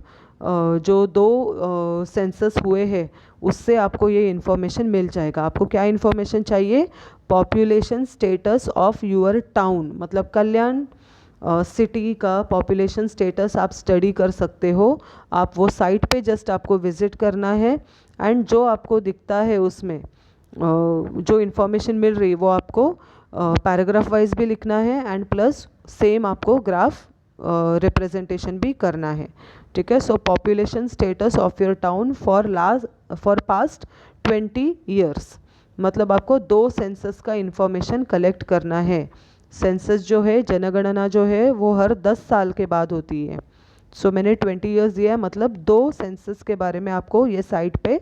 जो 2 सेंसस हुए हैं उससे आपको ये इन्फॉर्मेशन मिल जाएगा। आपको क्या इन्फॉर्मेशन चाहिए? Population status of your town, मतलब कल्याण सिटी का पॉपुलेशन स्टेटस आप स्टडी कर सकते हो। आप वो साइट पे जस्ट आपको विज़िट करना है, एंड जो आपको दिखता है उसमें जो इन्फॉर्मेशन मिल रही है वो आपको पैराग्राफ वाइज भी लिखना है, एंड प्लस सेम आपको ग्राफ रिप्रेजेंटेशन भी करना है, ठीक है। सो population status of your town for past 20 years, मतलब आपको 2 सेंसस का इन्फॉर्मेशन कलेक्ट करना है। सेंसस जो है, जनगणना जो है, वो हर 10 साल के बाद होती है। सो मैंने 20 ईयर्स दिया है, मतलब 2 सेंसस के बारे में आपको ये साइट पे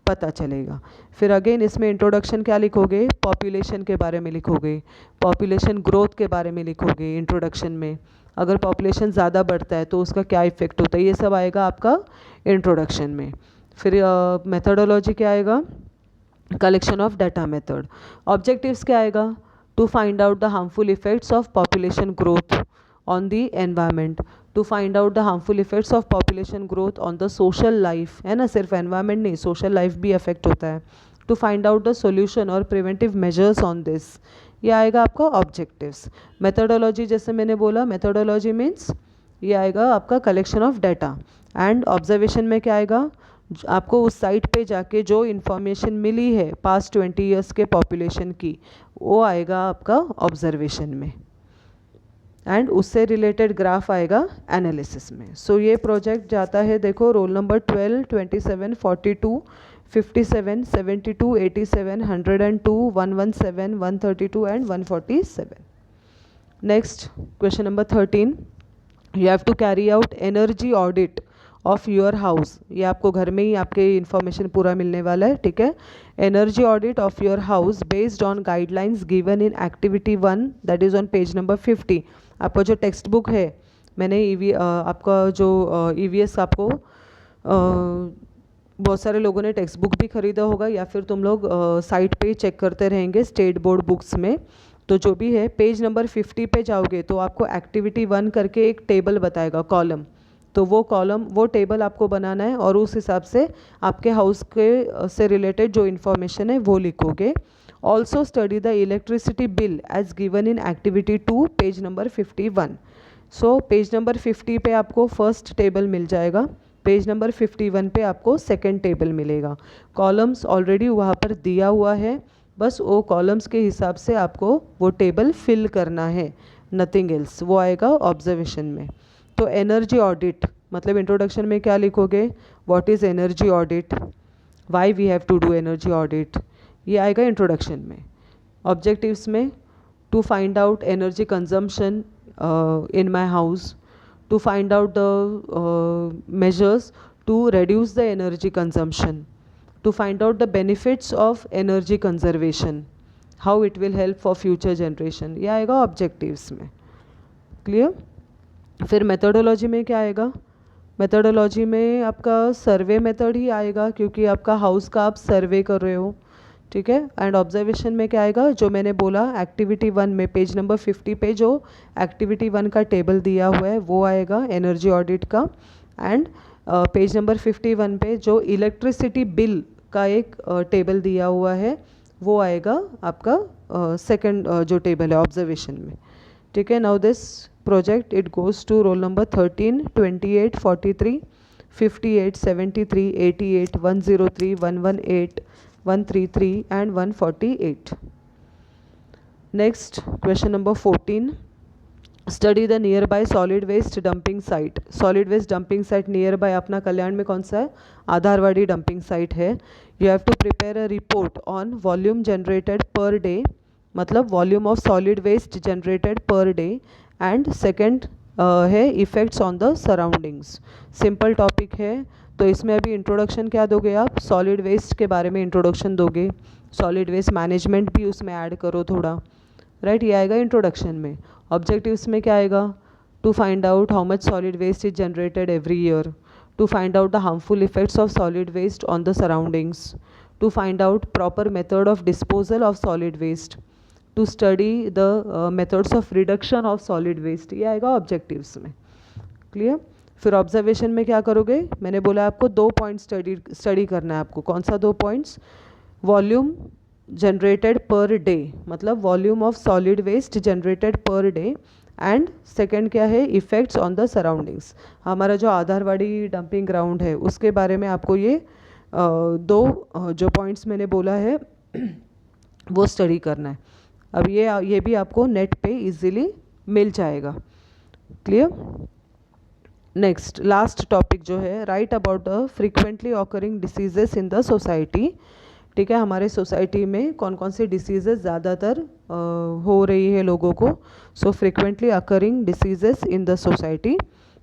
पता चलेगा। फिर अगेन इसमें इंट्रोडक्शन क्या लिखोगे? पॉपुलेशन के बारे में लिखोगे, पॉपुलेशन ग्रोथ के बारे में लिखोगे इंट्रोडक्शन में। अगर पॉपुलेशन ज़्यादा बढ़ता है तो उसका क्या इफ़ेक्ट होता है, ये सब आएगा आपका इंट्रोडक्शन में। फिर मेथडोलॉजी क्या आएगा? Collection of data method. Objectives क्या आएगा? To find out the harmful effects of population growth on the environment, to find out the harmful effects of population growth on the social life, है ना, सिर्फ एनवायरनमेंट नहीं, सोशल लाइफ भी अफेक्ट होता है। To find out the solution और प्रिवेंटिव मेजर्स ऑन दिस, ये आएगा आपका ऑब्जेक्टिव्स। मेथडोलॉजी जैसे मैंने बोला, मेथडोलॉजी मीन्स ये आएगा आपका collection of data, and observation में क्या आएगा? आपको उस साइट पे जाके जो इन्फॉर्मेशन मिली है पास्ट 20 ईयर्स के पॉपुलेशन की, वो आएगा आपका ऑब्जर्वेशन में, एंड उससे रिलेटेड ग्राफ आएगा एनालिसिस में। सो ये प्रोजेक्ट जाता है, देखो roll number 12, 27, 42, 57, 72, 87, 102, 117, 132 and 147। Next question number 13, you have to carry out energy audit of your house. ये आपको घर में ही आपके इन्फॉर्मेशन पूरा मिलने वाला है, ठीक है। Energy audit of your house based on guidelines given in activity 1, that is on page number 50। आपका जो टेक्स्ट बुक है, मैंने आपका जो EVS आपको बहुत सारे लोगों ने टेक्स्ट बुक भी खरीदा होगा या फिर तुम लोग साइट पे चेक करते रहेंगे स्टेट बोर्ड बुक्स में। तो जो भी है पेज नंबर 50 पे जाओगे तो आपको एक्टिविटी 1 करके एक टेबल बताएगा, कॉलम। तो वो टेबल आपको बनाना है और उस हिसाब से आपके हाउस के से रिलेटेड जो इन्फॉर्मेशन है वो लिखोगे। Also study the electricity bill as given in activity 2 page number 51। So page number 50 पे आपको फर्स्ट टेबल मिल जाएगा, पेज नंबर 51 पे आपको सेकंड टेबल मिलेगा। कॉलम्स ऑलरेडी वहाँ पर दिया हुआ है, बस वो कॉलम्स के हिसाब से आपको वो टेबल फिल करना है, नथिंग एल्स। वो आएगा ऑब्जर्वेशन में। तो एनर्जी ऑडिट मतलब इंट्रोडक्शन में क्या लिखोगे, what is energy audit, why we have to do energy audit, ये आएगा इंट्रोडक्शन में। ऑब्जेक्टिव्स में to find out energy consumption in my house, to find out the measures to reduce the energy consumption, to find out the benefits of energy conservation, how it will help for future generation, ये आएगा ऑब्जेक्टिव्स में। क्लियर। फिर मेथोडोलॉजी में क्या आएगा, मेथोडोलॉजी में आपका सर्वे मेथड ही आएगा क्योंकि आपका हाउस का आप सर्वे कर रहे हो, ठीक है। एंड ऑब्जर्वेशन में क्या आएगा, जो मैंने बोला एक्टिविटी 1 में पेज नंबर 50 पे जो एक्टिविटी 1 का टेबल दिया हुआ है वो आएगा एनर्जी ऑडिट का। एंड पेज नंबर 51 पे जो इलेक्ट्रिसिटी बिल का एक टेबल दिया हुआ है वो आएगा आपका सेकंड जो टेबल है ऑब्जर्वेशन में, ठीक है। Now this project it goes to roll number 13, 28, 43, 58, 73, 88, 103, 118, 133 and 148. Next, question number 14. Study the nearby solid waste dumping site. Solid waste dumping site nearby अपना कल्याण में कौन सा है, आधारवाड़ी dumping site है। You have to prepare a report on volume generated per day, मतलब volume of solid waste generated per day, and second है effects on the surroundings. Simple topic है, तो इसमें अभी इंट्रोडक्शन क्या दोगे आप, सॉलिड वेस्ट के बारे में इंट्रोडक्शन दोगे, सॉलिड वेस्ट मैनेजमेंट भी उसमें ऐड करो थोड़ा, राइट। ये आएगा इंट्रोडक्शन में। ऑब्जेक्टिव्स में क्या आएगा, to find out how much solid waste is generated every year, to find out the harmful effects of solid waste on the surroundings, to find out proper method of disposal of solid waste, to study the methods of reduction of solid waste, ये आएगा ऑब्जेक्टिव्स में। क्लियर। फिर ऑब्जर्वेशन में क्या करोगे, मैंने बोला आपको 2 पॉइंट्स स्टडी करना है आपको। कौन सा 2 points, volume generated per day मतलब volume of solid waste generated per day, and second क्या है, इफ़ेक्ट्स ऑन द सराउंडिंग्स। हमारा जो आधारवाड़ी डंपिंग ग्राउंड है उसके बारे में आपको ये 2 जो पॉइंट्स मैंने बोला है वो स्टडी करना है। अब ये भी आपको नेट पे इजीली मिल जाएगा। क्लियर। नेक्स्ट लास्ट टॉपिक जो है, right about the frequently occurring diseases in the society, ठीक है। हमारे सोसाइटी में कौन कौन से डिसीजेस ज़्यादातर हो रही है लोगों को, so frequently occurring diseases in the society.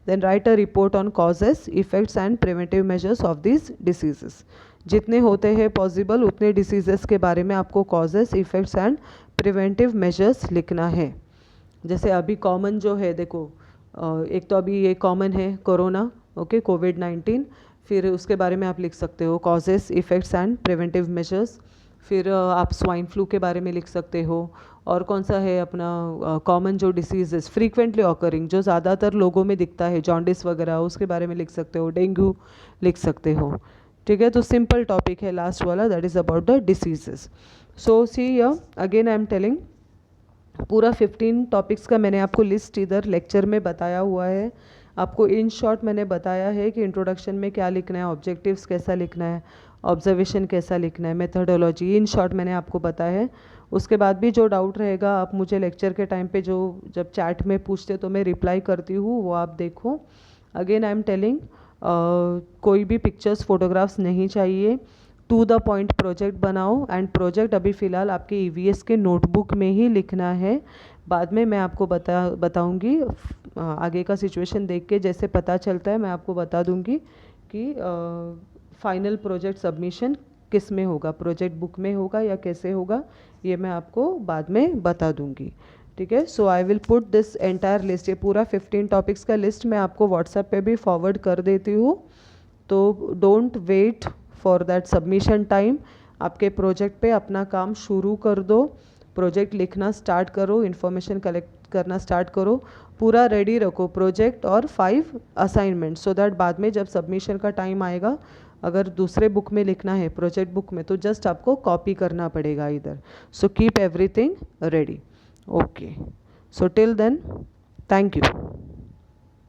Then write a report on causes, effects and preventive measures of this diseases. जितने होते हैं पॉसिबल उतने डिसीजेस के बारे में आपको causes, effects and preventive measures लिखना है। जैसे अभी कॉमन जो है देखो, एक तो अभी ये कॉमन है कोरोना, ओके, कोविड-19, फिर उसके बारे में आप लिख सकते हो causes, effects and preventive measures. फिर आप स्वाइन फ्लू के बारे में लिख सकते हो। और कौन सा है अपना कॉमन जो डिसीजेस फ्रीक्वेंटली ऑकरिंग जो ज़्यादातर लोगों में दिखता है, जॉन्डिस वगैरह, उसके बारे में लिख सकते हो, डेंगू लिख सकते हो, ठीक है। तो सिंपल टॉपिक है लास्ट वाला, that is about the diseases. So see again I am telling, पूरा 15 टॉपिक्स का मैंने आपको लिस्ट इधर लेक्चर में बताया हुआ है। आपको इन शॉर्ट मैंने बताया है कि इंट्रोडक्शन में क्या लिखना है, ऑब्जेक्टिव्स कैसा लिखना है, ऑब्जर्वेशन कैसा लिखना है, मेथडोलॉजी, इन शॉर्ट मैंने आपको बताया है। उसके बाद भी जो डाउट रहेगा आप मुझे लेक्चर के टाइम पे जो जब चैट में पूछते तो मैं रिप्लाई करती हूँ, वो आप देखो। अगेन आई एम टेलिंग, कोई भी पिक्चर्स फोटोग्राफ्स नहीं चाहिए, टू द पॉइंट प्रोजेक्ट बनाओ। एंड प्रोजेक्ट अभी फ़िलहाल आपके ईवीएस के नोटबुक में ही लिखना है, बाद में मैं आपको बताऊंगी आगे का सिचुएशन देख के, जैसे पता चलता है मैं आपको बता दूंगी कि फाइनल प्रोजेक्ट सबमिशन किस में होगा, प्रोजेक्ट बुक में होगा या कैसे होगा, ये मैं आपको बाद में बता दूंगी, ठीक है। So I will put this entire list, ये पूरा 15 टॉपिक्स का लिस्ट मैं आपको व्हाट्सएप पे भी फॉरवर्ड कर देती हूँ। तो don't wait for that submission time. आपके प्रोजेक्ट पे अपना काम शुरू कर दो, प्रोजेक्ट लिखना स्टार्ट करो, इन्फॉर्मेशन कलेक्ट करना स्टार्ट करो, पूरा रेडी रखो प्रोजेक्ट और 5 असाइनमेंट, सो दैट बाद में जब सबमिशन का टाइम आएगा, अगर दूसरे बुक में लिखना है प्रोजेक्ट बुक में, तो जस्ट आपको कॉपी करना पड़ेगा इधर। So keep everything ready. Okay, so till then, thank you.